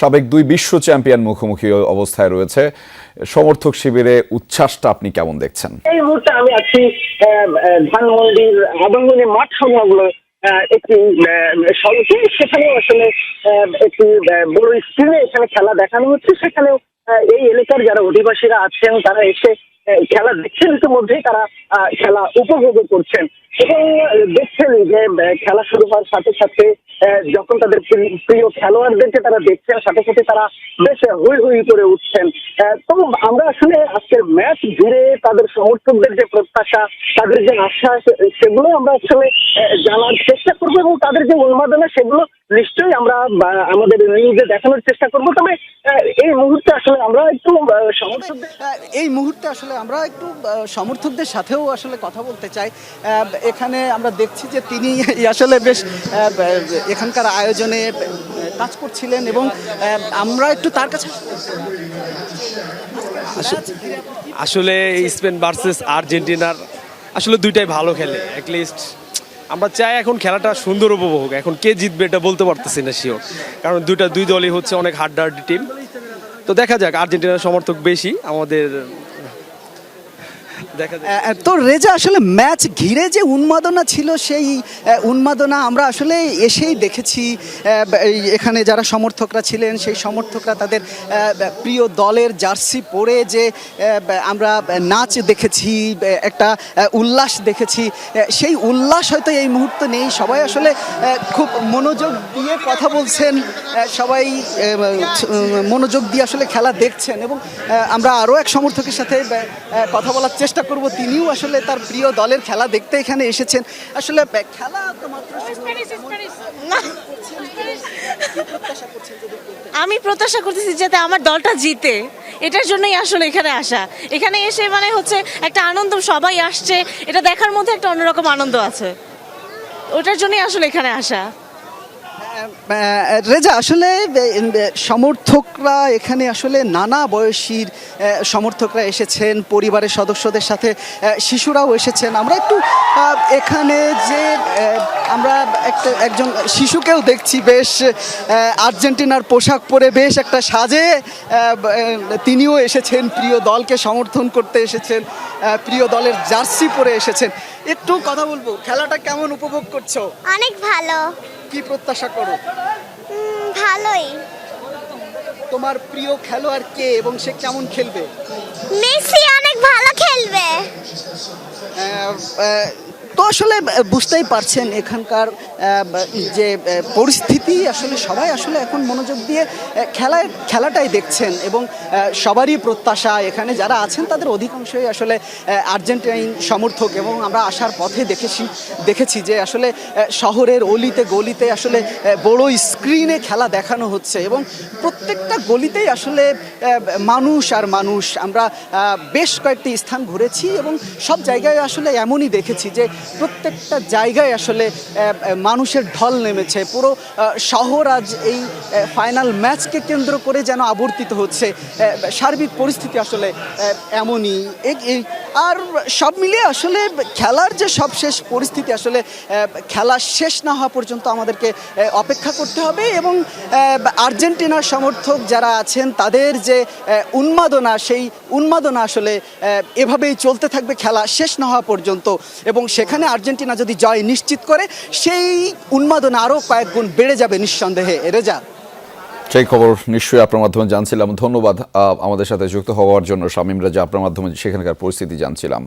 সাবেক দুই বিশ্ব চ্যাম্পিয়ন মুখোমুখি অবস্থায় রয়েছে। সমর্থক শিবিরে উচ্ছ্বাসটা আপনি কেমন দেখছেন? এই মুহূর্তে আমি আছি ধানমন্ডির আবাহনী মাঠ সংলগ্ন একটি সড়কে। সেখানেও আসলে একটি বড় স্ক্রিনে এখানে খেলা দেখানো হচ্ছে। সেখানেও এই এলাকার যারা অধিবাসীরা আছেন তারা এসে খেলা দেখছেন, ইতিমধ্যেই তারা খেলা উপভোগ করছেন এবং দেখছেন যে খেলা শুরু হওয়ার সাথে সাথে যখন তাদের প্রিয় খেলোয়াড়দেরকে তারা দেখছেন, সাথে সাথে তারা বেশ হই হই করে উঠছেন। তো আমরা আসলে আজকের ম্যাচ ঘিরে তাদের সমর্থকদের যে প্রত্যাশা, তাদের যে আশা, সেগুলো আমরা আসলে জানার চেষ্টা করবো এবং তাদের যে উন্মাদনা সেগুলো নিশ্চয়ই আমরা আমাদের নিউজে দেখানোর চেষ্টা করবো। তবে এই মুহূর্তে আসলে আমরা একটু সমর্থকদের সাথেও আসলে কথা বলতে চাই। এখানে আমরা দেখছি যে তিনি আসলে বেশ এখানকার আয়োজনে কাজ করছিলেন এবং আমরা একটু তার কাছে আসলে স্পেন ভার্সেস আর্জেন্টিনার আসলে দুইটাই ভালো খেলে। অ্যাটলিস্ট আমরা চাই এখন খেলাটা সুন্দর উপভোগ। এখন কে জিতবে এটা বলতে পারতেছি না শিওর, কারণ দুই দলই হচ্ছে অনেক হাড্ডাহাড্ডি টিম। তো দেখা যাক, আর্জেন্টিনার সমর্থক বেশি আমাদের। তো রেজা, আসলে ম্যাচ ঘিরে যে উন্মাদনা ছিল সেই উন্মাদনা আমরা আসলে এসেই দেখেছি। এখানে যারা সমর্থকরা ছিলেন সেই সমর্থকরা তাদের প্রিয় দলের জার্সি পরে যে আমরা নাচ দেখেছি, একটা উল্লাস দেখেছি, সেই উল্লাস হয়তো এই মুহূর্তে নেই। সবাই আসলে খুব মনোযোগ দিয়ে কথা বলছেন, সবাই মনোযোগ দিয়ে আসলে খেলা দেখছেন এবং আমরা আরও এক সমর্থকের সাথে কথা বলার চেষ্টা করব। তিনিও আসলে তার প্রিয় দলের খেলা দেখতে এখানে এসেছেন। আসলে খেলা তো মাত্র আমি প্রত্যাশা করতেছি যাতে আমার দলটা জিতে, এটার জন্যই আসলে এখানে আসা। এখানে এসে মানে হচ্ছে একটা আনন্দ, সবাই আসছে, এটা দেখার মধ্যে একটা অন্যরকম আনন্দ আছে, ওটার জন্যই আসলে এখানে আসা। রেজা, আসলে সমর্থকরা এখানে আসলে নানা বয়সীর সমর্থকরা এসেছেন, পরিবারের সদস্যদের সাথে শিশুরাও এসেছেন। আমরা একটু এখানে যে আমরা একজন শিশুকেও দেখছি বেশ আর্জেন্টিনার পোশাক পরে বেশ একটা সাজে তিনিও এসেছেন, প্রিয় দলকে সমর্থন করতে এসেছেন, প্রিয় দলের জার্সি পরে এসেছেন। একটু কথা বলবো, খেলাটা কেমন উপভোগ করছো? অনেক ভালো। কি প্রত্যাশা করো? ভালোই। তোমার প্রিয় খেলোয়াড় কে এবং সে কেমন খেলবে? মেসি অনেক ভালো খেলবে। তো আসলে বুঝতেই পারছেন এখানকার যে পরিস্থিতি, আসলে সবাই আসলে এখন মনোযোগ দিয়ে খেলাটাই দেখছেন এবং সবারই প্রত্যাশা, এখানে যারা আছেন তাদের অধিকাংশই আসলে আর্জেন্টাইন সমর্থক এবং আমরা আসার পথে দেখেছি যে আসলে শহরের অলিতে গলিতে আসলে বড় স্ক্রিনে খেলা দেখানো হচ্ছে এবং প্রত্যেকটা গলিতেই আসলে মানুষ আর মানুষ। আমরা বেশ কয়েকটি স্থান ঘুরেছি এবং সব জায়গায় আসলে এমনই দেখেছি যে প্রত্যেকটা জায়গায় আসলে মানুষের ঢল নেমেছে। পুরো শহর আজ এই ফাইনাল ম্যাচকে কেন্দ্র করে যেন আবর্তিত হচ্ছে। সার্বিক পরিস্থিতি আসলে এমনই। আর সব মিলিয়ে আসলে খেলার যে সবশেষ পরিস্থিতি, আসলে খেলা শেষ না হওয়া পর্যন্ত আমাদেরকে অপেক্ষা করতে হবে এবং আর্জেন্টিনার সমর্থক যারা আছেন তাদের যে উন্মাদনা, সেই উন্মাদনা আসলে এভাবেই চলতে থাকবে খেলা শেষ না হওয়া পর্যন্ত এবং সেখানে আর্জেন্টিনা যদি জয় নিশ্চিত করে সেই উন্মাদনা আরও কয়েক গুণ বেড়ে যাবে নিঃসন্দেহে। রেজা, সেই খবর নিশ্চয়ই আপনার মাধ্যমে জানছিলাম। ধন্যবাদ আমাদের সাথে যুক্ত হওয়ার জন্য শামীম রেজা। আপনার মাধ্যমে সেখানকার পরিস্থিতি জানছিলাম।